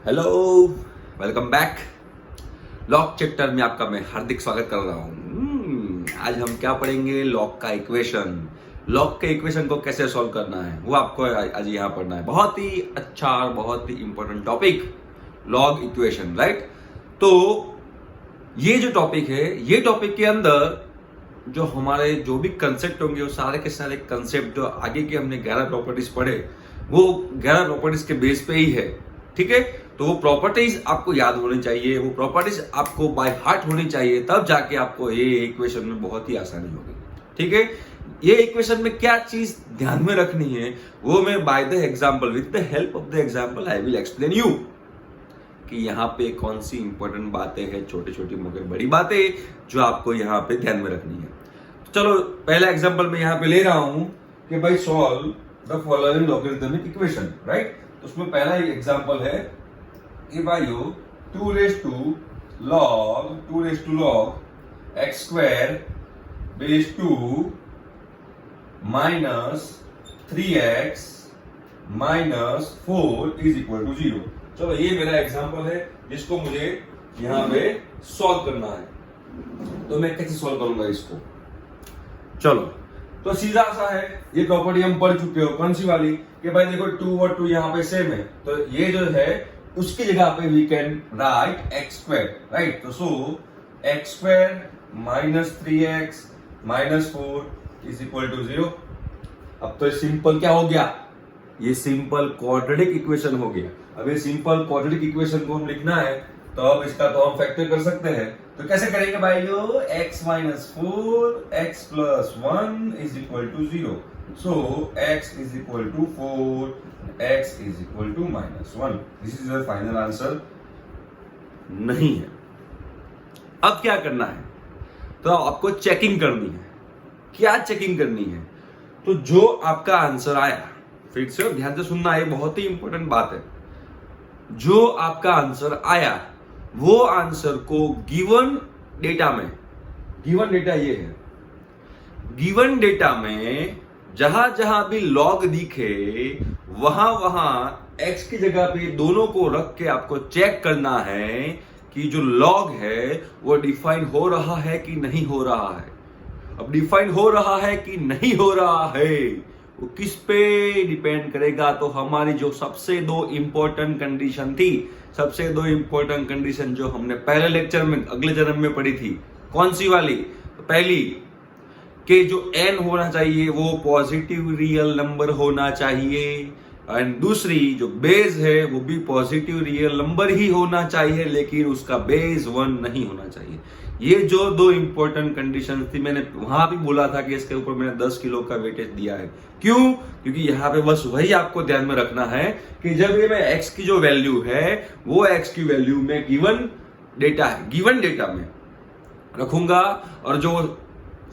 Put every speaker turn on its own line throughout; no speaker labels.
Hello, welcome back. Log chapter में आपका मैं हार्दिक स्वागत कर रहा हूँ। आज हम क्या पढ़ेंगे? लॉग का इक्वेशन। लॉग के इक्वेशन को कैसे सॉल्व करना है वो आपको आज यहाँ पढ़ना है। बहुत ही अच्छा और बहुत ही important topic, log equation, right. तो ये जो टॉपिक है, ये टॉपिक के अंदर जो हमारे जो भी कंसेप्ट होंगे वो सारे के सारे कंसेप्ट जो आगे के हमने 11 प्रॉपर्टीज पढ़े वो 11 प्रॉपर्टीज के बेस पे ही है, ठीक है। तो वो प्रॉपर्टीज आपको याद होनी चाहिए, वो प्रॉपर्टीज आपको बाय हार्ट होनी चाहिए, तब जाके आपको ये इक्वेशन में बहुत ही आसानी होगी, ठीक है। ये इक्वेशन में क्या चीज ध्यान में रखनी है वो मैं by the example, with the help of the example I will explain you कि यहाँ पे कौन सी इंपॉर्टेंट बातें हैं, छोटी छोटी मगर बड़ी बातें जो आपको यहाँ पे ध्यान में रखनी है। तो चलो पहला एग्जांपल मैं यहाँ पे ले रहा हूं कि भाई solve the following logarithmic equation, right. तो उसमें पहला एग्जांपल है कि भाई 2 raised to log x square base 2 minus 3x minus 4 is equal to 0। चलो ये मेरा एग्जांपल है जिसको मुझे यहाँ पे सॉल्व करना है। तो मैं कैसे सॉल्व करूंगा इसको? चलो तो सीधा सा है, ये प्रॉपर्टी हम पढ़ चुके हो। कौन सी वाली? कि भाई देखो 2 और 2 यहाँ पे सेम है, तो ये जो है उसकी जगह पे we can write x square, right. तो so x square minus 3x minus 4 is equal to 0। अब तो सिंपल क्या हो गया? ये सिंपल क्वाड्रेटिक इक्वेशन हो गया। अब ये सिंपल क्वाड्रेटिक इक्वेशन को हम लिखना है तो अब इसका तो हम फैक्टर कर सकते हैं। तो कैसे करेंगे भाई? x minus 4 x plus 1 is equal to 0। So x is equal to 4 x is equal to minus 1। This is the final answer नहीं है। अब क्या करना है? तो आपको चेकिंग करनी है। क्या चेकिंग करनी है? तो जो आपका आंसर आया, फिर से ध्यान से सुनना, है बहुत ही इंपॉर्टेंट बात है। जो आपका आंसर आया वो आंसर को गिवन डेटा में, गिवन डेटा ये है, गिवन डेटा में जहां जहां भी लॉग दिखे वहां वहां x की जगह पे दोनों को रख के आपको चेक करना है कि जो लॉग है वो डिफाइन हो रहा है कि नहीं हो रहा है। अब डिफाइन हो रहा है कि नहीं हो रहा है वो किस पे डिपेंड करेगा? तो हमारी जो सबसे दो इंपॉर्टेंट कंडीशन थी, सबसे दो इंपॉर्टेंट कंडीशन जो हमने पहले लेक्चर में अगले जन्म में पढ़ी थी, कौन सी वाली? तो पहली कि जो n होना चाहिए वो पॉजिटिव रियल नंबर होना चाहिए, एंड दूसरी जो बेस है वो भी पॉजिटिव रियल नंबर ही होना चाहिए, लेकिन उसका बेस 1 नहीं होना चाहिए। ये जो दो इंपॉर्टेंट कंडीशन थी, मैंने वहां भी बोला था कि इसके ऊपर मैंने 10 किलो का वेटेज दिया है। क्यों? क्योंकि यहाँ पे बस वही आपको ध्यान में रखना है कि जब ये मैं x की जो वैल्यू है वो x की वैल्यू में गिवन डेटा है, गिवन डेटा में रखूंगा और जो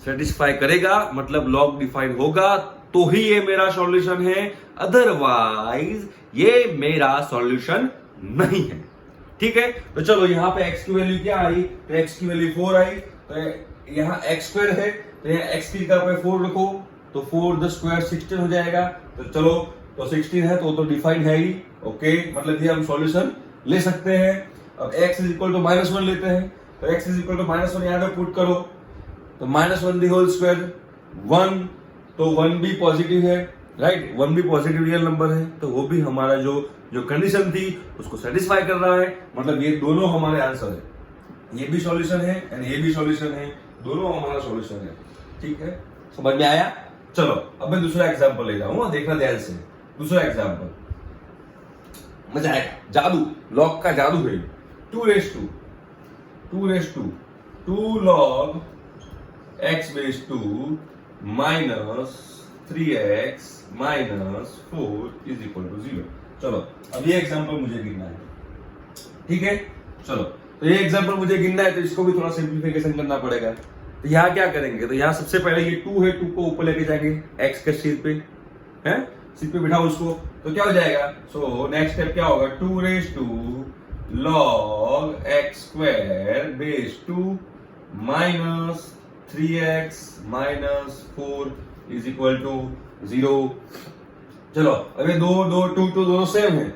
सेटिस्फाई करेगा मतलब लॉग डिफाइन होगा तो ही ये मेरा सॉल्यूशन है, अदरवाइज ये मेरा सॉल्यूशन नहीं है, ठीक है। तो चलो यहाँ पे x की वैल्यू क्या आई? तो x की वैल्यू 4 आई। तो यहाँ x स्क्वायर है तो यहाँ x की जगह पे 4 रखो, तो 4 द स्क्वायर 16 हो जाएगा। तो चलो तो 16 है तो डिफाइन है ही, ओके। मतलब ये हम सॉल्यूशन ले सकते हैं। अब x is equal to minus 1 लेते हैं, तो x is equal to minus 1 यहाँ पे पुट करो, तो माइनस 1 दी होल स्क्वायर 1, तो 1 भी पॉजिटिव है, राइट। 1 भी पॉजिटिव रियल नंबर है, तो वो भी हमारा जो कंडीशन थी उसको सेटिस्फाई कर रहा है। मतलब ये दोनों हमारे आंसर है, ये भी सॉल्यूशन है एंड ये भी सॉल्यूशन है, दोनों हमारा सॉल्यूशन है, ठीक है। समझ में आया? चलो अब मैं दूसरा एग्जांपल ले रहा हूं, देखना ध्यान से। दूसरा एग्जांपल मजा आएगा, जादू, लॉग का जादू है। 2 raised to 2 log x base 2 minus 3x minus 4 is equal to 0। चलो अब ये एग्जांपल मुझे गिनना है, ठीक है। चलो तो ये एग्जांपल मुझे गिनना है तो इसको भी थोड़ा सिंप्लीफिकेशन करना पड़ेगा। तो यहाँ क्या करेंगे? तो यहाँ सबसे पहले ये 2 है, 2 को ऊपर लेके जाएंगे x के सीट पे, है सीट पे बिठाओ उसको, तो क्या हो जाएगा? सो नेक्स्ट स्टेप क्या होगा? 2 raised to log x square base 2 minus 3x minus 4 is equal to 0। चलो अब ये 2 2 2 2 दोनों सेम है,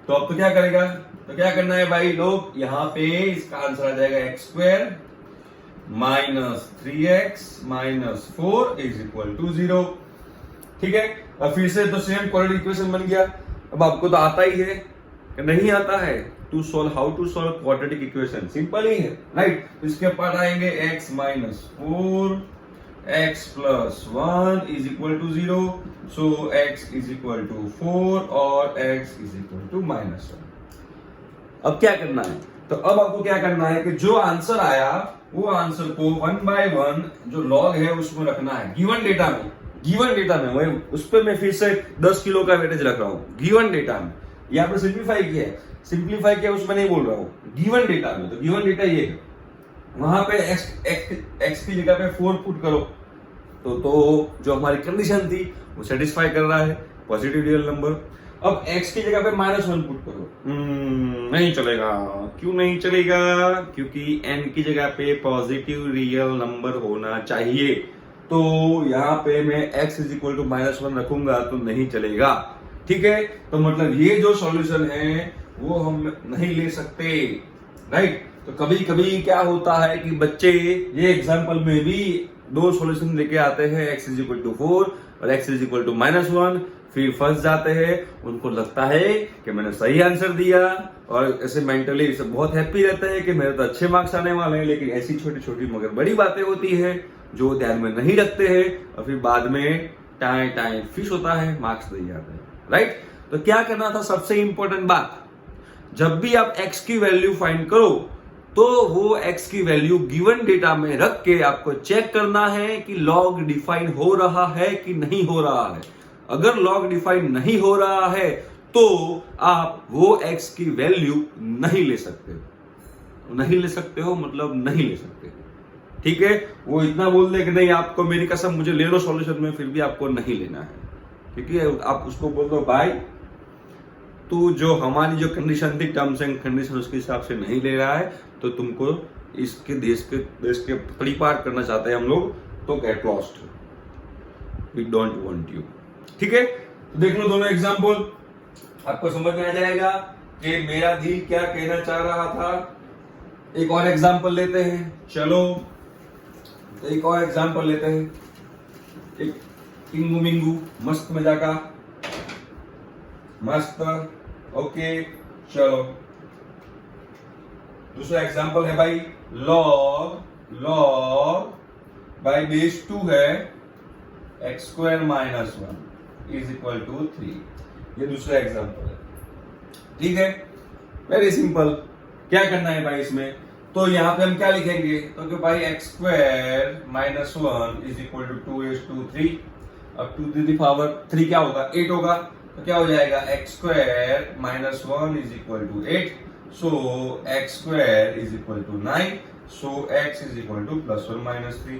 तो अब तो क्या करेगा? तो क्या करना है भाई लोग, यहाँ पे इसका आंसर आ जाएगा x square minus 3x minus 4 is equal to 0। ठीक है, अब फिर से तो सेम क्वाड्रेटिक इक्वेशन बन गया। अब आपको तो आता ही है कि नहीं आता है to solve, how to solve quadratic equation, simple ही है राइट। तो इसके पार्ट आएंगे x minus 4 x plus 1 is equal to 0, so x is equal to 4 और x is equal to minus 1। अब क्या करना है, तो अब आपको क्या करना है कि जो आंसर आया वो आंसर को 1 बाय 1 जो लॉग है उसमें रखना है गिवन डेटा में। गिवन डेटा में वही उस पर मैं फिर से 10 किलो का वेटेज रख रहा हूं गिवन डेटा में। यहाँ पे सिंप्लीफाई किया है, सिंप्लीफाई किया उसमें नहीं बोल रहा हूं, गिवन डेटा में। तो गिवन डेटा ये है, वहां पे x की जगह पे 4 पुट करो तो जो हमारी कंडीशन थी वो सेटिस्फाई कर रहा है, पॉजिटिव रियल नंबर। अब x की जगह पे -1 पुट करो, नहीं चलेगा। क्यों नहीं चलेगा, क्योंकि n की जगह पे पॉजिटिव रियल नंबर होना चाहिए। तो यहाँ पे मैं x इज इक्वल टू -1 रखूंगा तो नहीं चलेगा। ठीक है, तो मतलब ये जो सॉल्यूशन है वो हम नहीं ले सकते राइट। तो कभी कभी क्या होता है कि बच्चे ये एग्जांपल में भी दो सॉल्यूशन लेके आते हैं, x इज इक्वल टू 4 और x इज इक्वल टू -1, फिर फंस जाते हैं। उनको लगता है कि मैंने सही आंसर दिया और ऐसे मेंटली बहुत हैप्पी रहते हैं कि मेरे तो अच्छे मार्क्स आने वाले हैं। लेकिन ऐसी छोटी छोटी मगर बड़ी बातें होती है जो ध्यान में नहीं रखते हैं और फिर बाद में टाइम फिश होता है, मार्क्स नहीं जाते हैं राइट। तो क्या करना था, सबसे इंपॉर्टेंट बात, जब भी आप x की वैल्यू फाइंड करो तो वो x की वैल्यू गिवन डेटा में रख के आपको चेक करना है कि लॉग डिफाइन हो रहा है कि नहीं हो रहा है। अगर लॉग डिफाइन नहीं हो रहा है तो आप वो x की वैल्यू नहीं ले सकते। नहीं ले सकते हो मतलब नहीं ले सकते, ठीक है। वो इतना बोल दे कि नहीं आपको मेरी कसम मुझे ले लो सॉल्यूशन में, फिर भी आपको नहीं लेना है, क्योंकि आप उसको बोल दो भाई तू जो हमारी जो कंडीशन थी, टर्म्स एंड कंडीशन, उसके हिसाब से नहीं ले रहा है तो तुमको इसके देश के परिपार करना चाहते हैं हम लोग, तो get lost, we don't want you. ठीक है, तो देख लो दोनों एग्जांपल, आपको समझ में आ जाएगा कि मेरा दिल क्या कहना चाह रहा था। एक और एग्जांपल लेते हैं, चलो एक और एग्जांपल लेते हैं, एक टिंगू मिंगू मस्त मजा का, मस्त। ओके चलो दूसरा एग्जांपल है भाई, लॉग बाई बेस 2 है x square minus 1 is equal to 3। ये दूसरा एग्जांपल है, ठीक है, वेरी सिंपल। क्या करना है भाई इसमें, तो यहां पे हम क्या लिखेंगे, तो कि भाई x square minus 1 is equal to 2 अब 2 की पावर 3 क्या होगा, 8 होगा। तो क्या हो जाएगा, x square minus 1 is equal to 8, so x square is equal to 9, so x is equal to +1 -3।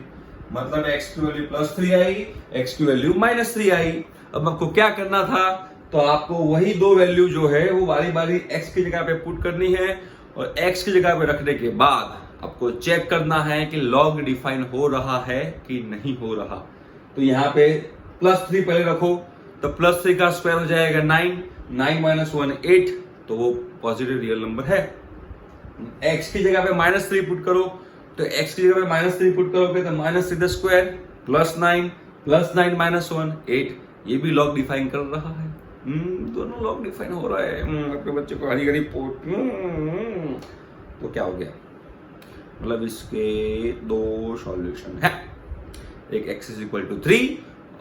मतलब x की वैल्यू +3 आई, x की वैल्यू -3 आई। अब आपको क्या करना था, तो आपको वही दो वैल्यू जो है वो बारी बारी x की जगह पे पुट करनी है और x की जगह पे रखने के बाद आपको चेक करना है कि लॉग डिफाइन हो रहा है कि नहीं हो रहा। तो यहाँ पे +3 पहले रखो, तो +3 का स्क्वायर हो जाएगा 9 माइनस 1 8, तो वो पॉजिटिव रियल नंबर है। x की जगह पे -3 पुट करो, तो x की जगह पे -3 पुट करोगे तो -3 का स्क्वायर +9 माइनस 1 8, ये भी लॉग डिफाइन कर रहा है। दोनों लॉग डिफाइन हो रहा है। आपके बच्चे को हरी हरी पोट, तो क्या हो गया, मतलब इसके दो सॉल्यूशन है, एक x is equal to 3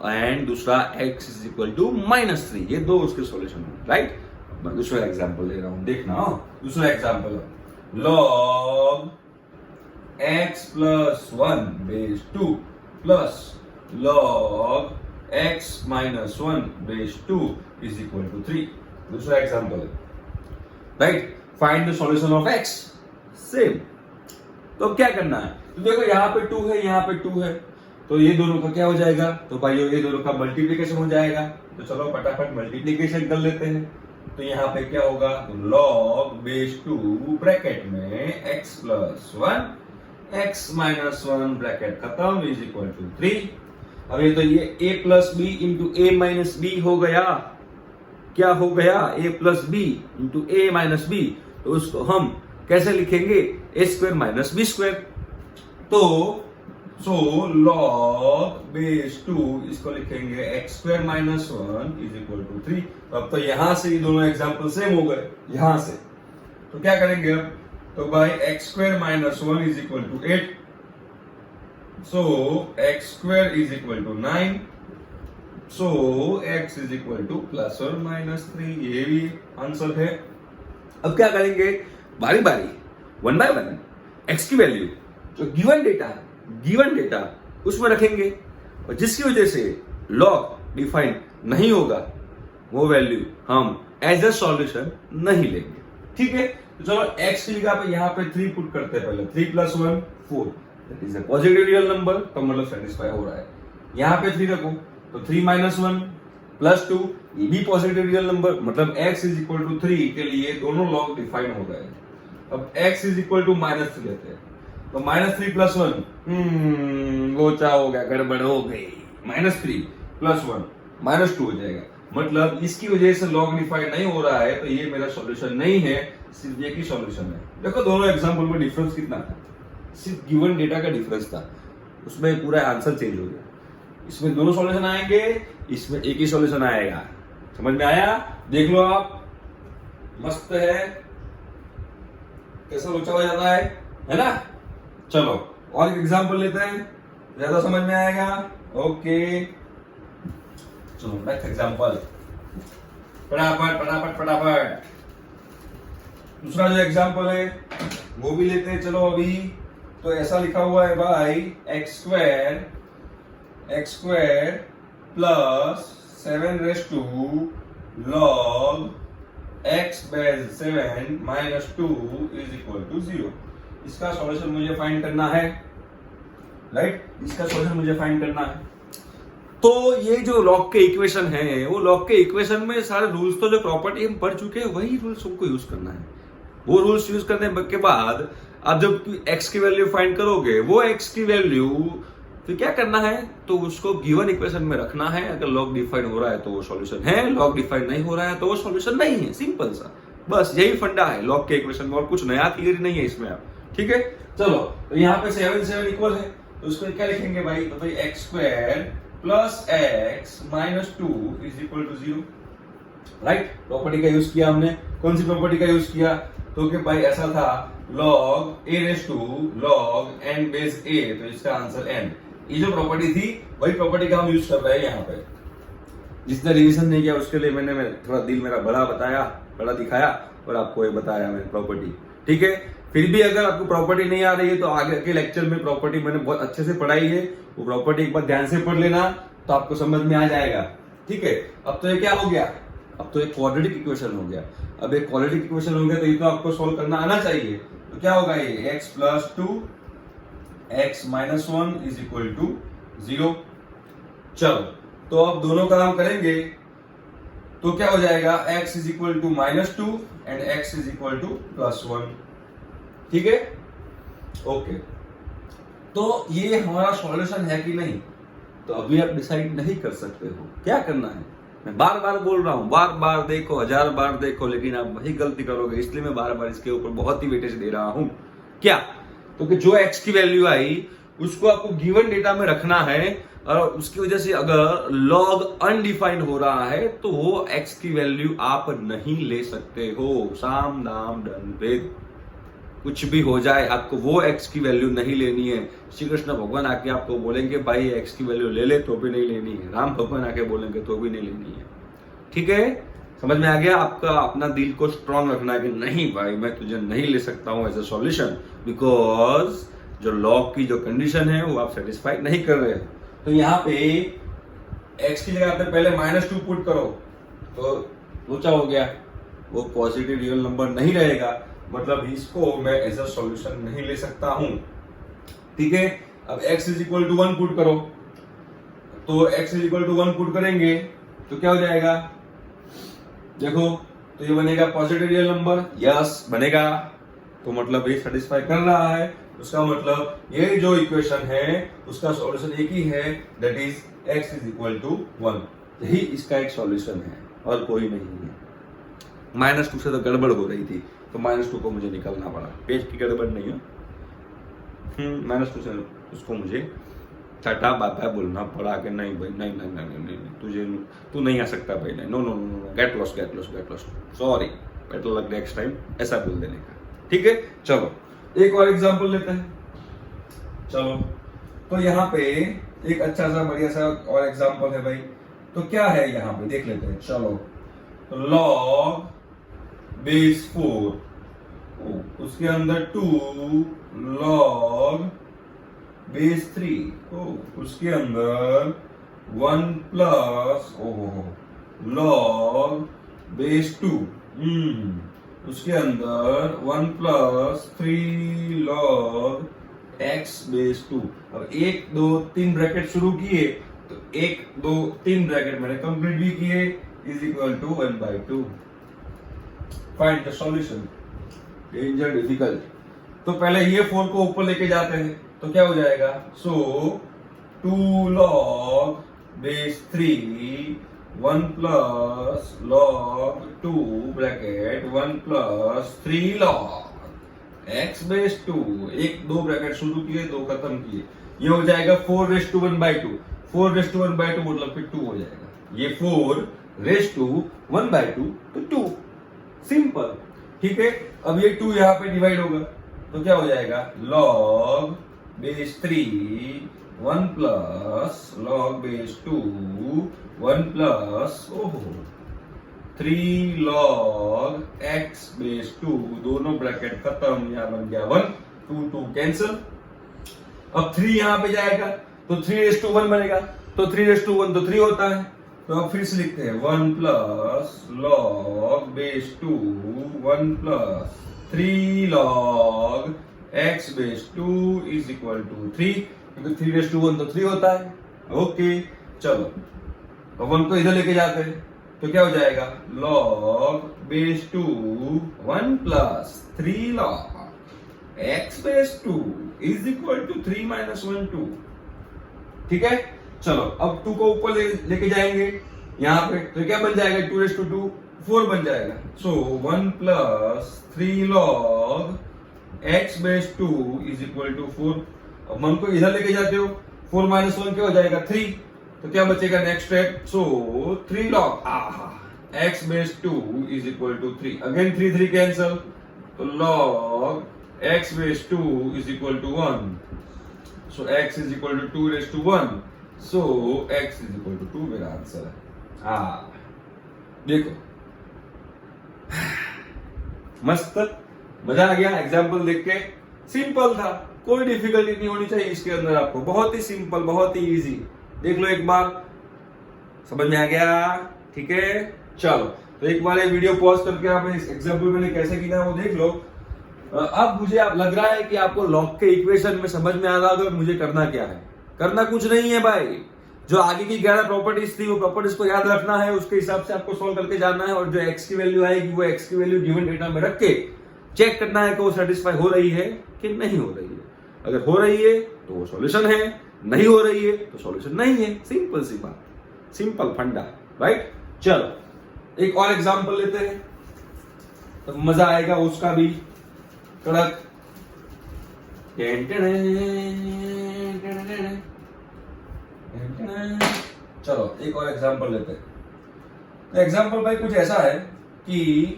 and दूसरा x इज इक्वल टू -3, ये दो उसके सॉल्यूशन है राइट। मैं दूसरा एग्जांपल ले रहा हूं, देखना। दूसरा example, log x plus 1 base 2 plus log x minus 1 base 2 is equal to 3। दूसरा एग्जांपल है right, find the solution of x। Same, तो क्या करना है, तो देखो यहाँ पे 2 है, यहाँ पे 2 है, तो ये दोनों का क्या हो जाएगा, तो भाई ये दोनों का मल्टीप्लिकेशन हो जाएगा। तो चलो फटाफट मल्टीप्लिकेशन कर लेते हैं। तो यहाँ पे क्या होगा, तो log बेस 2 ब्रैकेट में x plus 1 x minus 1 bracket खत्म इज इक्वल टू 3। अब ये तो ये a plus B into A minus B हो गया। क्या हो गया, a plus B into A minus B. तो उसको हम कैसे लिखेंगे, A square minus B square. तो सो log बेस 2 इसको लिखेंगे x square minus 1 is equal to 3। तो अब तो यहां से ये दोनों एग्जाम्पल सेम हो गए यहां से। तो क्या करेंगे अब, तो भाई x square minus 1 is equal to 8, so x square is equal to 9, so x is equal to plus और माइनस 3, ये भी आंसर है। अब क्या करेंगे, बारी बारी वन बाय वन x की वैल्यू जो गिवन डेटा उसमें रखेंगे, और जिसकी वजह से लॉग डिफाइन नहीं होगा वो वैल्यू हम एज अ सॉल्यूशन नहीं लेंगे। ठीक है, तो चलो x की जगह पे यहाँ पे 3 पुट करते हैं पहले। 3 + 1 4, that is a positive real number, तो मतलब सेटिस्फाई हो रहा है। यहाँ पे 3 रखो तो 3 - 1 + 2, ये भी पॉजिटिव रियल नंबर, मतलब x इज इक्वल टू 3 के लिए दोनों लॉग डिफाइन हो गए। अब x इज इक्वल टू -3 लेते हैं, तो -3 + 1 लोचा हो गया, गड़बड़ हो गई। -3 + 1 -2 हो जाएगा, मतलब इसकी वजह से लॉग डिफाइन नहीं हो रहा है, तो ये मेरा सॉल्यूशन नहीं है, सिर्फ ये की सॉल्यूशन है। देखो दोनों एग्जांपल में डिफरेंस कितना था, सिर्फ गिवन डेटा का डिफरेंस था, उसमें पूरा आंसर चेंज हो गया। इसमें दोनों सॉल्यूशन आएंगे, इसमें एक ही सॉल्यूशन आएगा। समझ में आया? देख लो आप, मस्त है, कैसा लोचा हो जाता है ना। चलो और एक एग्जांपल लेते हैं, ज्यादा समझ में आएगा। ओके चलो नेक्स्ट एग्जांपल, फटाफट। दूसरा जो एग्जांपल है वो भी लेते हैं चलो अभी। तो ऐसा लिखा हुआ है भाई, x square plus 7 log x base 7 - 2 is equal to 0। इसका सॉल्यूशन मुझे फाइंड करना है, राइट? इसका सॉल्यूशन मुझे फाइंड करना है। तो ये जो लॉग के इक्वेशन है, वो लॉग के इक्वेशन में सारे रूल्स, तो जो प्रॉपर्टी हम पढ़ चुके हैं वही रूल्स हमको यूज करना है। वो रूल्स यूज करने के बाद अब जब x की वैल्यू फाइंड करोगे, वो x की वैल्यू फिर क्या करना है, तो उसको गिवन इक्वेशन में रखना है। अगर लॉग डिफाइन हो रहा है तो वो सॉल्यूशन है, लॉग डिफाइन नहीं हो रहा है तो वो सॉल्यूशन नहीं है। सिंपल सा, बस यही फंडा है लॉग के इक्वेशन में, और कुछ नया थियरी नहीं है इसमें। आप ठीक है, चलो तो यहाँ पे 7 इक्वल है, तो उसको क्या लिखेंगे भाई, तो भाई x square plus x - 2 is equal to 0। Right, property का यूज किया हमने। कौन सी प्रॉपर्टी का यूज किया, तो कि भाई ऐसा था log a⁻log n base a, तो इसका आंसर n। ये जो प्रॉपर्टी थी वही प्रॉपर्टी का हम यूज कर रहे हैं यहाँ पे। जिसने रिवीजन नहीं किया उसके लिए मैंने थोड़ा दिल मेरा बड़ा दिखाया और आपको ये बताया मैंने प्रॉपर्टी। ठीक है, फिर भी अगर आपको प्रॉपर्टी नहीं आ रही है तो आगे के लेक्चर में प्रॉपर्टी मैंने बहुत अच्छे से पढ़ाई है, वो प्रॉपर्टी एक बार ध्यान से पढ़ लेना तो आपको समझ में आ जाएगा। ठीक है, अब तो ये क्या हो गया, अब तो एक क्वाड्रेटिक इक्वेशन हो गया। अब एक क्वाड्रेटिक इक्वेशन हो गया तो ये तो आपको सॉल्व करना आना चाहिए। तो क्या होगा ये, x + 2 x - 1 is equal to 0। चलो तो अब दोनों का हम करेंगे तो क्या हो जाएगा, x is equal to -2 and x is equal to +1। ठीक है, ओके। तो ये हमारा सॉल्यूशन है कि नहीं, तो अभी आप डिसाइड नहीं कर सकते हो क्या करना है। मैं बार बार बोल रहा हूं, बार देखो, 1000 बार देखो, लेकिन आप वही गलती करोगे, इसलिए मैं बार इसके ऊपर बहुत ही वेटेज दे रहा हूं। क्या, तो कि जो x की वैल्यू आई उसको आपको गिवन डेटा में रखना है, और उसकी वजह से अगर लॉग अनडिफाइंड हो रहा है तो वो x की वैल्यू आप नहीं ले सकते हो। साम दाम दंड भेद, कुछ भी हो जाए आपको वो x की वैल्यू नहीं लेनी है। श्री कृष्ण भगवान आके आपको बोलेंगे भाई x की वैल्यू ले ले, तो भी नहीं लेनी है। राम भगवान आके बोलेंगे तो भी नहीं लेनी है। ठीक है, समझ में आ गया? आपका अपना दिल को स्ट्रांग रखना है कि नहीं भाई मैं तुझे नहीं ले सकता हूं एज अ सॉल्यूशन, बिकॉज जो लॉग की जो कंडीशन है वो आप सेटिस्फाई नहीं कर रहे हो। तो यहाँ पे x की जगह पे पहले -2 पुट करो तो लोचा हो गया, वो पॉजिटिव रियल नंबर नहीं रहेगा, मतलब इसको मैं एज अ सॉल्यूशन नहीं ले सकता हूं। ठीक है, अब x is equal to 1 put करो, तो x is equal to 1 put करेंगे तो क्या हो जाएगा, देखो तो ये बनेगा पॉजिटिव रियल नंबर, यस बनेगा, तो मतलब ये सेटिस्फाई कर रहा है। उसका मतलब ये जो इक्वेशन है उसका सॉल्यूशन एक ही है, that is x is equal to 1। यही इसका एक सॉल्यूशन है और कोई नहीं है। -2 से तो गड़बड़ हो रही थी, तो -2 को मुझे निकालना पड़ा। पेज की गड़बड़ नहीं है, -2 से उसको मुझे टाटा बाय बाय बोलना पड़ा कि नहीं भाई, नहीं नहीं नहीं नहीं, नहीं तू नहीं आ सकता भाई, नहीं, no no no, get lost, sorry, better luck next time, ऐसा बोल देने का। ठीक है, चलो एक और एग्जांपल लेते हैं। चलो, तो यहाँ पे एक अच्छा सा बढ़िया सा और एग्जांपल है भाई। तो क्या है यहाँ पे देख लेते हैं। चलो, तो log बेस 4, उसके अंदर 2 log बेस 3, उसके अंदर 1 प्लस log बेस 2, उसके अंदर 1 प्लस 3 log x बेस 2। अब 1 2 3 ब्रैकेट शुरू किए, तो 1 2 3 ब्रैकेट मैंने कंप्लीट भी किए, is equal to 1/2। Find the solution. Danger difficult. तो पहले ये 4 को ऊपर लेके जाते हैं, तो क्या हो जाएगा? सो 2 log base 3 1 plus log 2 bracket 1 plus 3 log x base 2। 1 2 bracket शुरू किए, 2 खत्म किए, ये हो जाएगा 4/1/2। 4/1/2 मतलब फिर 2 हो जाएगा। ये 4/1/2 तो 2, सिंपल। ठीक है, अब ये 2 यहाँ पे डिवाइड होगा, तो क्या हो जाएगा? log base 3 1 plus log base 2 1 plus 3 log x base 2, दोनों ब्रैकेट खत्म, यहाँ बन गया 1, 2 2 कैंसिल। अब 3 यहाँ पे जाएगा, तो 3/1 बनेगा, तो 3/1 तो 3 होता है। तो अब फिर से लिखते हैं 1 plus log base 2 1 plus 3 log x base 2 is equal to 3, क्योंकि 3/1 तो 3 होता है। ओके, चलो, अब 1 को इधर लेके जाते हैं, तो क्या हो जाएगा? log base 2 1 plus 3 log x base 2 is equal to 3 minus 1 2। ठीक है, चलो अब 2 को ऊपर लेके जाएंगे यहाँ पे, तो क्या बन जाएगा? 2/2 4 बन जाएगा। So 1 plus 3 log x base 2 is equal to 4। अब 1 को इधर लेके जाते हो, 4 माइनस 1 क्या हो जाएगा? 3। तो क्या बचेगा next step? So 3 log x base 2 is equal to 3। Again 3 3 cancel, तो log x base 2 is equal to 1। So x is equal to 2/1, so x is equal to 2 मेरा आंसर है। देखो, मस्त, मजा आ गया एग्जाम्पल देख के। सिंपल था, कोई डिफिकल्टी नहीं होनी चाहिए इसके अंदर आपको, बहुत ही सिंपल, बहुत ही इजी। देख लो एक बार, समझ में आ गया? ठीक है, चलो, तो एक बार ये वीडियो पॉज करके आप इस एग्जाम्पल मैंने कैसे किया वो देख लो। अब मुझे आप लग रहा है कि आपको लॉग के इक्वेशन में समझ में आ रहा होगा मुझे करना क्या है। करना कुछ नहीं है भाई, जो आगे की 11 प्रॉपर्टीज थी वो प्रॉपर्टीज को याद रखना है, उसके हिसाब से आपको सॉल्व करके जाना है, और जो x की वैल्यू आएगी वो x की वैल्यू गिवन डेटा में रख के चेक करना है कि वो सेटिस्फाई हो रही है कि नहीं हो रही है। अगर हो रही है तो वो सॉल्यूशन है, नहीं हो रही है तो सॉल्यूशन नहीं है। सिंपल सी बात, सिंपल फंडा, राइट? चलो एक और एग्जांपल लेते हैं, तो मजा आएगा उसका भी कड़क। चलो एक और एग्जांपल लेते हैं। तो एग्जांपल भाई कुछ ऐसा है कि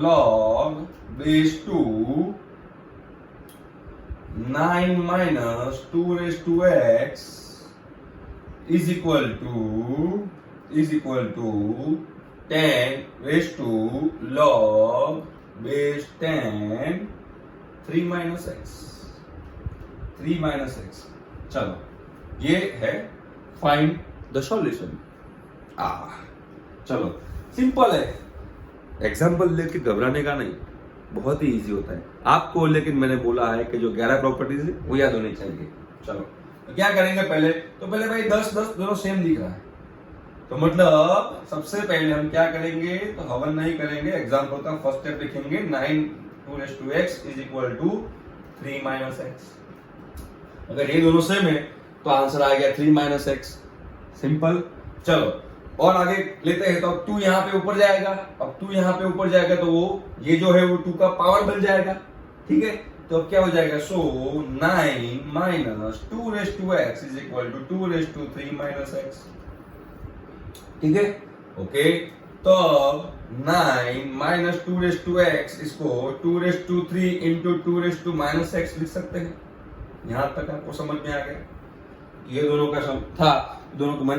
log base 2 9 minus 2/x is equal to 10 log base 10 3 minus x। चलो, ये है फाइंड द सॉल्यूशन। चलो, सिंपल है, एग्जाम्पल लेके घबराने का नहीं, बहुत ही इजी होता है आपको, लेकिन मैंने बोला है कि जो 11 प्रॉपर्टीज है वो याद होनी चाहिए। चलो, तो क्या करेंगे पहले भाई 10 10 दोनों सेम दिख रहा है, तो मतलब सबसे पहले हम क्या करेंगे? तो हवन नहीं करेंगे, एग्जाम्पल का फर्स्ट स्टेप लिखेंगे 9 2/x is equal to 3 minus x। अगर ये दोनों सेम है तो आंसर आ गया 3 माइनस x। सिंपल। चलो, और आगे लेते हैं तो अब 2 यहाँ पे ऊपर जाएगा, अब 2 यहाँ पे ऊपर जाएगा तो वो ये जो है वो 2 का पावर बन जाएगा, ठीक है। तो अब क्या हो जाएगा, so 9 minus 2 raise to x is equal to 2 raise to 3 minus x, ठीक है, ओके। तो अब 9 माइनस 2 रेज टू एक्स इसको 2 raise to 3 into 2 raise to minus x लिख सकते हैं। यहां तक आपको समझ में आ गया, ये दोनों का सम था, दोनों को मन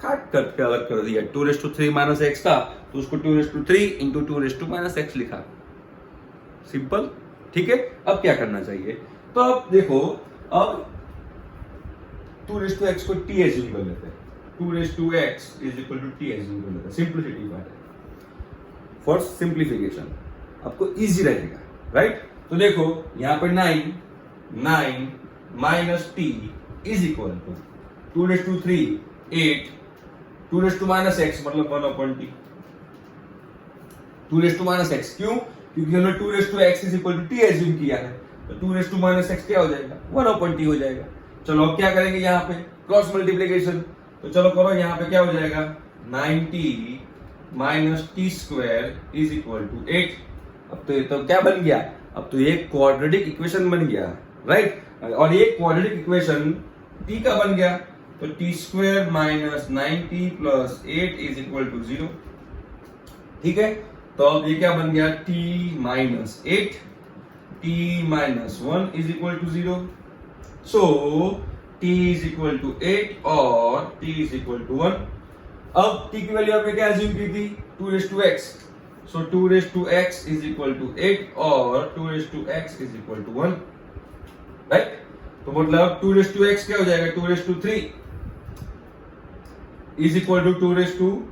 काट करके अलग कर दिया। 2 रेज टू 3 माइनस एक्स था तो उसको 2 raise to 3 into 2 raise to minus x लिखा, सिंपल, ठीक है। अब क्या करना चाहिए, तो अब देखो, अब 2 रेज टू एक्स को टी एज्यूम कर लेते हैं, 2 raise to x is equal to t assume कर लेते हैं, सिंप्लिसिटी बात है, फॉर सिंप्लीफिकेशन आपको इजी रहेगा, राइट। तो देखो यहां पे 9 minus t is equal to 2 raise to 3 8, 2 raise to minus x मतलब 1 upon t, 2 raise to minus x, क्यों, क्योंकि हमने 2 raise to x is equal to t assume किया है, तो 2 रेज टू माइनस एक्स क्या हो जाएगा, 1 अपॉन टी हो जाएगा। चलो अब क्या करेंगे, यहाँ पे क्रॉस मल्टीप्लीकेशन, तो चलो करो, यहाँ पे क्या हो जाएगा, 9t minus t square is equal to 8। अब तो क्या बन गया, अब तो ये क्वाड्रेटिक इक्वेशन बन गया, राइट। और ये क्वाड्रेटिक इक्वेशन t का बन गया, तो t square minus 9t plus 8 is equal to 0, ठीक है। तो अब ये क्या बन गया, t minus 8, t minus 1 is equal to 0, so t is equal to 8 और t इज इक्वल टू 1। अब t की वैल्यू आपने क्या एज्यूम की थी, 2 raise to x, so 2 raise to x is equal to 8 और 2 raise to x is equal to 1, right. तो मतलब 2 रेज टू x क्या हो जाएगा, 2 raise to 3 is equal to 2 raise to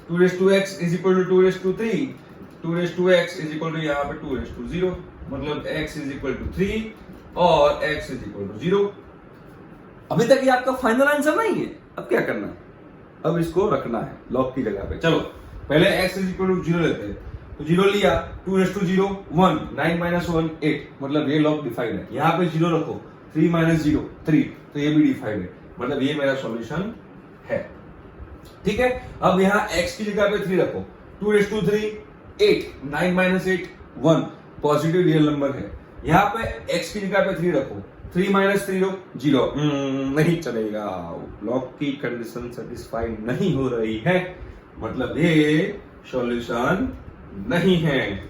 2 raise to x is equal to 2 raise to 3, 2 raise to x is equal to यहाँ पे 2 raise to 0, मतलब x is equal to 3 और x is equal to 0। अभी तक ये आपका final answer नहीं है, अब क्या करना है, अब इसको रखना है लॉग की जगह पे। चलो पहले x इज इक्वल टू 0 लेते हैं, तो 0 लिया, 2 रेज टू 0 1, 9 माइनस 1 8, मतलब ये लॉग डिफाइंड है। यहाँ पे 0 रखो, 3 माइनस 0 3, तो ये भी डिफाइंड है, मतलब ये मेरा सॉल्यूशन है, ठीक है। अब यहाँ x की जगह पे 3 रखो, 2 raise to 3 8, 9 minus 8 1, positive real number है। यहाँ पे x की जगह पे 3 रखो, 3 माइनस 3 0, नहीं चलेगा, लॉग की कंडीशन सेटिस्फाई नहीं हो रही है, मतलब ये सॉल्यूशन नहीं है,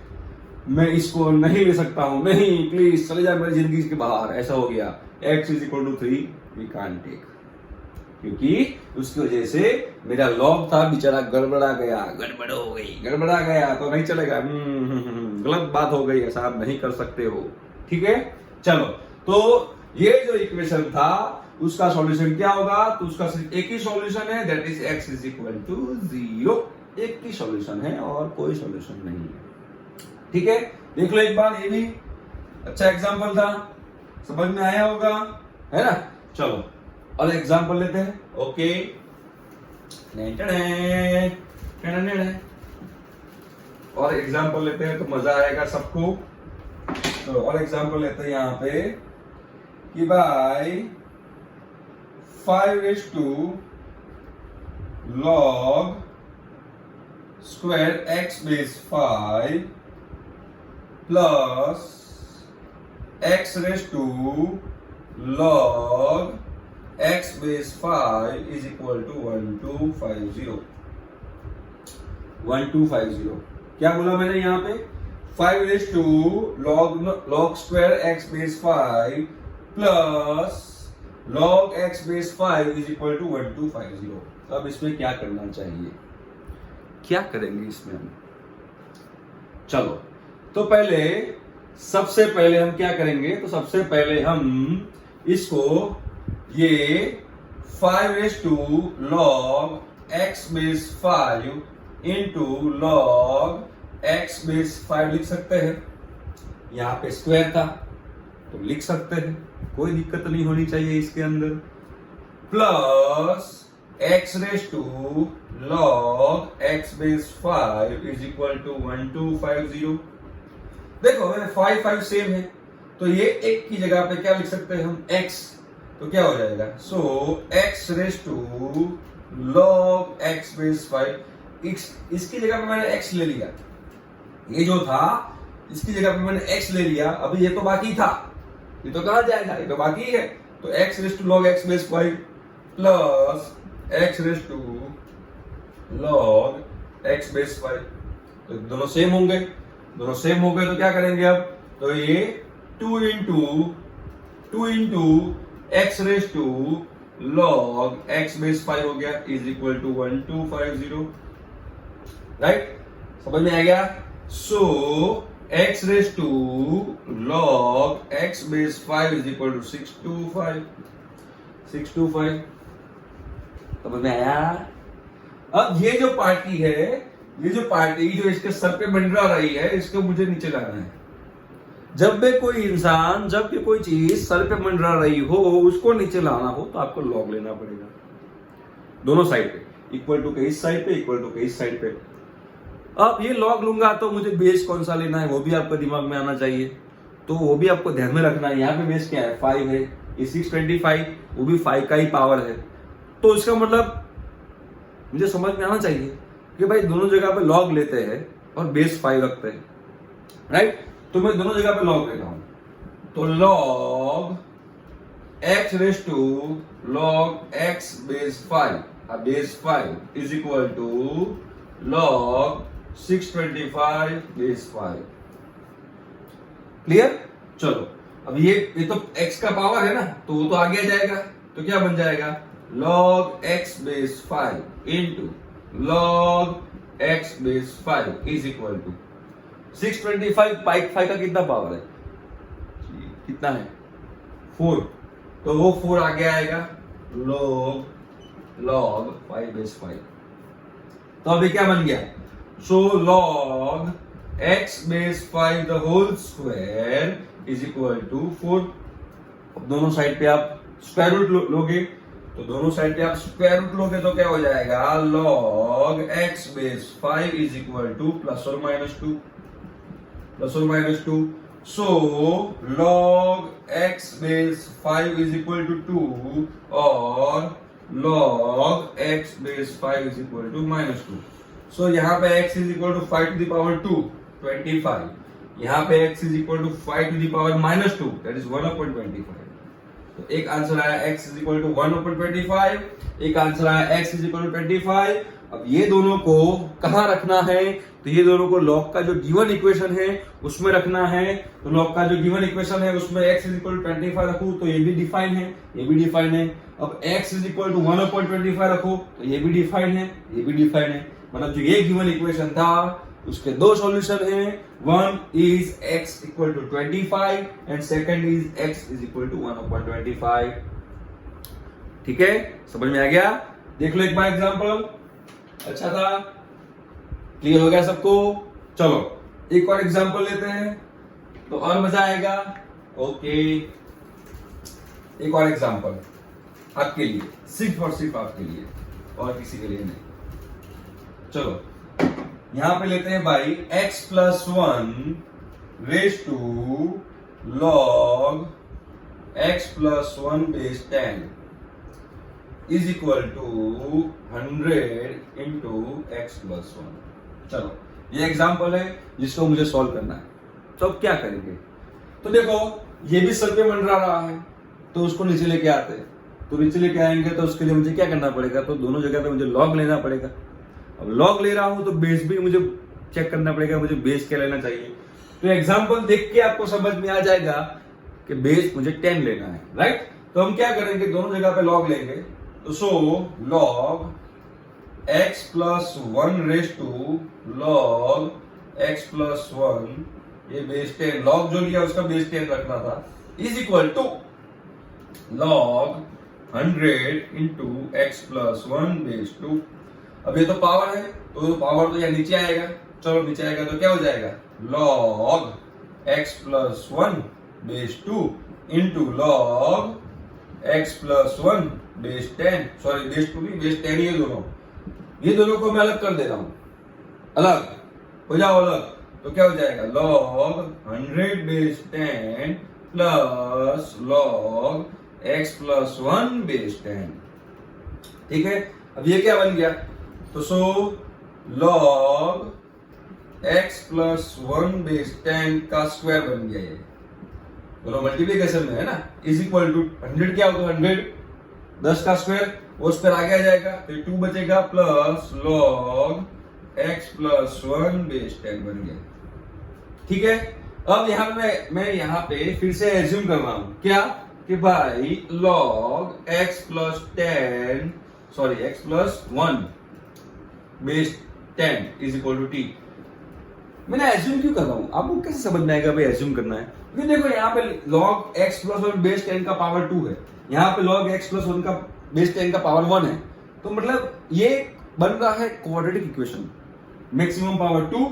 मैं इसको नहीं ले सकता हूं, नहीं, प्लीज चले जाए मेरी जिंदगी के बाहर, ऐसा हो गया। x is equal to 3 we can't take, क्योंकि उसकी वजह से मेरा लॉग था बेचारा गड़बड़ा गया, गड़बड़ा गया तो नहीं चलेगा, गलत बात हो गई, ऐसा आप नहीं कर सकते हो, ठीक है। चलो, तो ये जो इक्वेशन था उसका सॉल्यूशन क्या होगा, तो उसका सिर्फ एक ही सॉल्यूशन है, that is x is equal to 0, एक ही सॉल्यूशन है और कोई सॉल्यूशन नहीं है, ठीक है। देख लो एक बार, ये भी अच्छा एग्जांपल था, समझ में आया होगा, है ना। चलो और एग्जांपल लेते हैं, ओके। और एग्जांपल लेते हैं तो मजा आएगा सबको। तो और एग्जांपल लेते हैं यहाँ पे कि भाई 5 raise to log square x base 5 plus x raise to log x base 5 is equal to 1250। क्या बोला मैंने यहाँ पे, 5 raise to log square x base 5 plus log x base 5 is equal to 1250। तो अब इसमें क्या करना चाहिए, क्या करेंगे इसमें हम, चलो तो सबसे पहले हम क्या करेंगे, तो सबसे पहले हम इसको ये 5 raise to log x base 5 into log x base 5 लिख सकते हैं, यहाँ पे स्क्वायर था तो लिख सकते हैं, कोई दिक्कत नहीं होनी चाहिए इसके अंदर, plus x raise to log x base 5 is equal to 1250। देखो 5 सेम है, तो ये एक की जगह पे क्या लिख सकते हैं हम, x, तो क्या हो जाएगा, so x raise to log x base 5। इसकी जगह पे मैंने x ले लिया, ये जो था इसकी जगह पे मैंने x ले लिया। अभी ये तो बाकी था, ये तो कहाँ जाएगा, ये तो बाकी है। तो x raise to log x base 5 plus x raise to log x base 5, तो दोनों सेम होंगे। दोनों सेम हो गए तो क्या करेंगे अब, तो ये 2 into x raise to log x base 5 हो गया इज इक्वल टू 1250, राइट, समझ में आ गया। So x raise to log x base 5 is equal to 625, समझ में आया। अब ये जो पार्टी है, ये जो पार्टी जो इसके सर पे मंडरा रही है, इसको मुझे नीचे लाना है। जब भी कोई इंसान, जब भी कोई चीज सर पे मंडरा रही हो, उसको नीचे लाना हो तो आपको लॉग लेना पड़ेगा दोनों साइड पे, इक्वल टू के इस साइड पे, इक्वल टू के इस साइड पे। अब ये लॉग लूंगा तो मुझे बेस कौन सा लेना है वो भी आपको दिमाग में आना चाहिए, तो वो भी आपको ध्यान में रखना है। यहाँ पे बेस क्या है, 5 है, ये 625, वो भी 5 का ही पावर है। तो इसका मतलब मुझे समझ में आना चाहिए कि भाई दोनों जगह पे लॉग लेते हैं और बेस 5 रखते हैं, राइट। तो मैं दोनों जगह पे लॉग लेता हूं, तो log x raise to log x base 5, base 5 is equal to log 625 base 5। Clear. चलो अब ये तो x का पावर है ना, तो वो तो आगे जाएगा, तो क्या बन जाएगा, log x base 5 into log x base 5 is equal to 625। 5 का कितना पावर है, कितना है, 4, तो वो 4 आगे आएगा, log 5 बेस 5। तो अभी क्या बन गया, so log x base 5 the whole square is equal to 4। अब दोनों साइड पे आप स्क्वायर रूट लोगे, तो दोनों साइड पे आप स्क्वायर रूट लोगे तो क्या हो जाएगा, log x base 5 is equal to plus और minus 2। So log x base 5 is equal to 2 और log x base 5 is equal to -2। So यहाँ पे x is equal to 5 to the power 2, 25। यहाँ पे x is equal to 5 to the power -2, that is 1/25। तो एक answer आया x is equal to 1/25, एक answer आया x इज इक्वल टू 25। अब ये दोनों को कहाँ रखना है, तो ये दोनों को लॉग का जो गिवन इक्वेशन है उसमें रखना है। तो लॉग का जो गिवन इक्वेशन है उसमें x इज इक्वल टू 25 रखूं तो ये भी डिफाइन है, ये भी डिफाइन है। अब x इज इक्वल टू 1/25 रखो तो ये भी डिफाइन है, ये भी डिफाइन है। मतलब जो ये गिवन इक्वेशन था उसके दो सॉल्यूशन हैं, one is x equal to 25 and second is x is equal to 1/25। ठीक है, समझ में आ गया। देख लो एक बार एग्जांपल, अच्छा था, क्लियर हो गया सबको। चलो एक और एग्जांपल लेते हैं तो और मजा आएगा। ओके, एक और एग्जांपल आपके लिए, सिर्फ और सिर्फ आपके लिए और किसी के लिए नहीं। चलो यहां पे लेते हैं भाई x plus 1 raise to log x plus 1 base 10 is equal to 100 into x plus 1। चलो ये एग्जाम्पल है जिसको मुझे सॉल्व करना है। तो अब क्या करेंगे, तो देखो ये भी सर पे मंडरा रहा है तो उसको नीचे लेके आते हैं। तो नीचे लेके आएंगे तो उसके लिए मुझे क्या करना पड़ेगा, तो दोनों जगह पे मुझे लॉग लेना पड़ेगा। अब लॉग ले रहा हूं तो बेस भी मुझे चेक करना पड़ेगा, मुझे बेस क्या लेना चाहिए। तो एग्जाम्पल देख के आपको समझ में आ जाएगा कि बेस मुझे 10 लेना है, राइट। तो हम क्या करेंगे, दोनों जगह पे लॉग लेंगे। तो so log x plus 1 raise to log x plus 1, ये बेस 10, लॉग जो लिया उसका बेस 10 रखना था, is equal to log 100 into x plus 1 base 2। अब ये तो पावर है तो पावर तो यहाँ नीचे आएगा। चलो नीचे आएगा तो क्या हो जाएगा, log x plus 1 base 2 into log x plus 1 base 10, sorry base 2 भी, बेस 10, ये दोनों को मैं अलग कर दे रहा हूं, अलग हो जाओ अलग। तो क्या हो जाएगा, log 100 base 10 plus log x plus 1 base 10। ठीक है, अब ये क्या बन गया, तो so log x plus 1 base 10 का स्क्वायर बन गया ये, दोनों मल्टीप्लिकेशन में है ना, इज इक्वल टू 100 क्या होगा 100 10 का स्क्वायर, वो स्क्वायर आगे आ जाएगा, फिर 2 बचेगा plus log x plus 1 base 10 बन गया। ठीक है, अब यहाँ पे मैं यहाँ पे फिर से एज्यूम कर रहा हूं क्या कि भाई log x plus 1 base 10 is equal to t. मैंने एज्यूम क्यों कर रहा हूं, आपको कैसे समझ में आएगा भाई एज्यूम करना है, क्योंकि देखो यहाँ पे log x प्लस 1 बेस 10 का पावर 2 है, यहाँ पे log x प्लस 1 का बेस 10 का पावर 1 है, तो मतलब ये बन रहा है क्वाड्रेटिक इक्वेशन, मैक्सिमम पावर 2,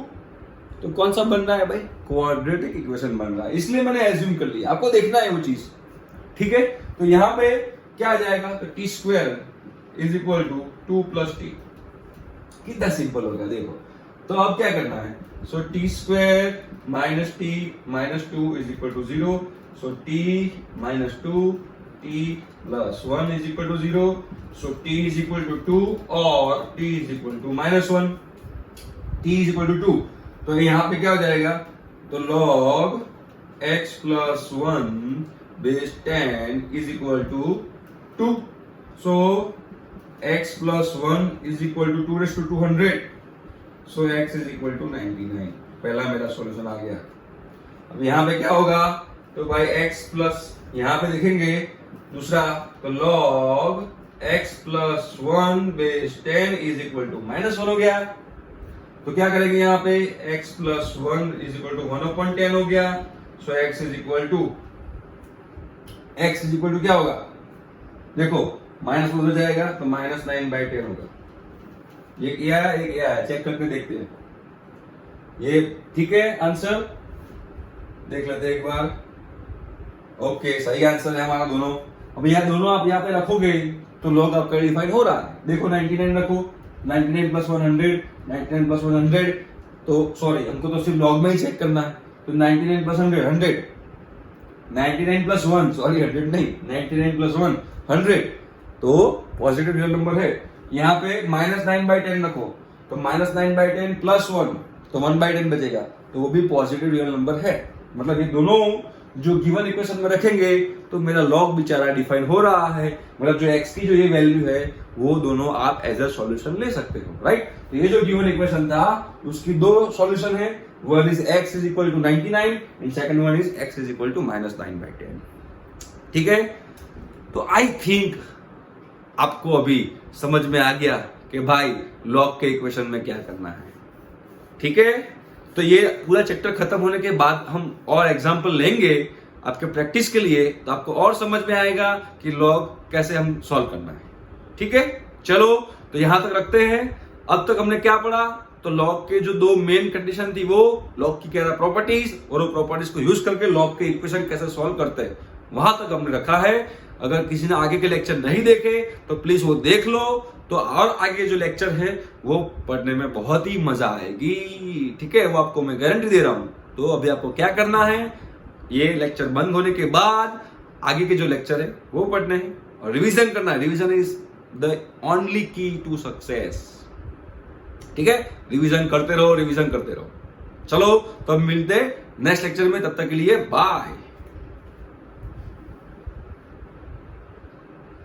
तो कौन सा बन रहा है भाई, क्वाड्रेटिक इक्वेशन बन रहा है, इसलिए मैंने एज्यूम कर लिया, आपको देखना है वो चीज। ठीक है, तो यहां पे क्या आ जाएगा, तो t square is equal to 2 plus t, कितना सिंपल हो गया देखो। तो अब क्या करना है, so t square minus t minus 2 is equal to 0, so t minus 2 t plus 1 is equal to 0, so t is equal to 2 और t is equal to minus 1, t is equal to 2, तो यहाँ पे क्या हो जाएगा, तो log x plus 1 base 10 is equal to 2, so x plus 1 is equal to 2 raise to 200, so x is equal to 99। पहला मेरा सॉल्यूशन आ गया। अब यहाँ पे क्या होगा, तो भाई x प्लस, यहाँ पे देखेंगे दूसरा, तो log x plus 1 base 10 is equal to minus 1 हो गया, तो क्या करेंगे यहाँ पे x plus 1 is equal to 1/10 हो गया, so x is equal to क्या होगा, देखो माइनस हो जाएगा तो माइनस 9/10 होगा, ये क्या है चेक करके देखते हैं, ये ठीक है आंसर, देख लेते हैं एक बार, ओके सही आंसर है हमारा दोनों। अब यह दोनों आप यहाँ पे रखोगे तो log आपका डिफाइन हो रहा है, देखो 99 रखो, 99 प्लस 100, 99 प्लस 100, तो सॉरी हमको तो सिर्फ log में ही चेक करना है, तो 99 प्लस 100 100, 99 प्लस 1 सॉरी 100 नहीं, 99 प्लस 1 100, तो पॉजिटिव रियल नंबर है। यहाँ पे माइनस 9/10 रखो, तो माइनस 9/10 प्लस 1, तो 1/10 बचेगा, तो वो भी पॉजिटिव रियल नंबर है। मतलब ये दोनों जो गिवन इक्वेशन में रखेंगे तो मेरा log बेचारा डिफाइन हो रहा है, मतलब जो x की जो ये वैल्यू है वो दोनों आप एज अ सॉल्यूशन ले सकते हो, राइट। तो ये जो गिवन इक्वेशन था उसकी दो सॉल्यूशन है, one is x is equal to 99 and second one is x is equal to minus 9/10। ठीक है, तो आई थिंक आपको अभी समझ में आ गया कि भाई log के इक्वेशन में क्या करना है। ठीक है, तो ये पूरा चैप्टर खत्म होने के बाद हम और एग्जाम्पल लेंगे आपके प्रैक्टिस के लिए, तो आपको और समझ में आएगा कि log कैसे हम सॉल्व करना है। ठीक है, चलो तो यहां तक रखते हैं। अब तक हमने क्या पढ़ा, तो log के जो दो मेन कंडीशन थी वो log की क्या प्रॉपर्टीज, और वो प्रॉपर्टीज को यूज करके log के इक्वेशन कैसे सॉल्व करते हैं वहां तक हमने रखा है। अगर किसी ने आगे के लेक्चर नहीं देखे तो प्लीज वो देख लो, तो और आगे जो लेक्चर है वो पढ़ने में बहुत ही मजा आएगी। ठीक है, वो आपको मैं गारंटी दे रहा हूं। तो अभी आपको क्या करना है, ये लेक्चर बंद होने के बाद आगे के जो लेक्चर है वो पढ़ने हैं और रिवीजन करना है। रिवीजन इज द ओनली की टू सक्सेस। ठीक है, रिवीजन करते रहो, रिवीजन करते रहो। चलो तो अब मिलते हैं नेक्स्ट लेक्चर में, तब तक के लिए बाय।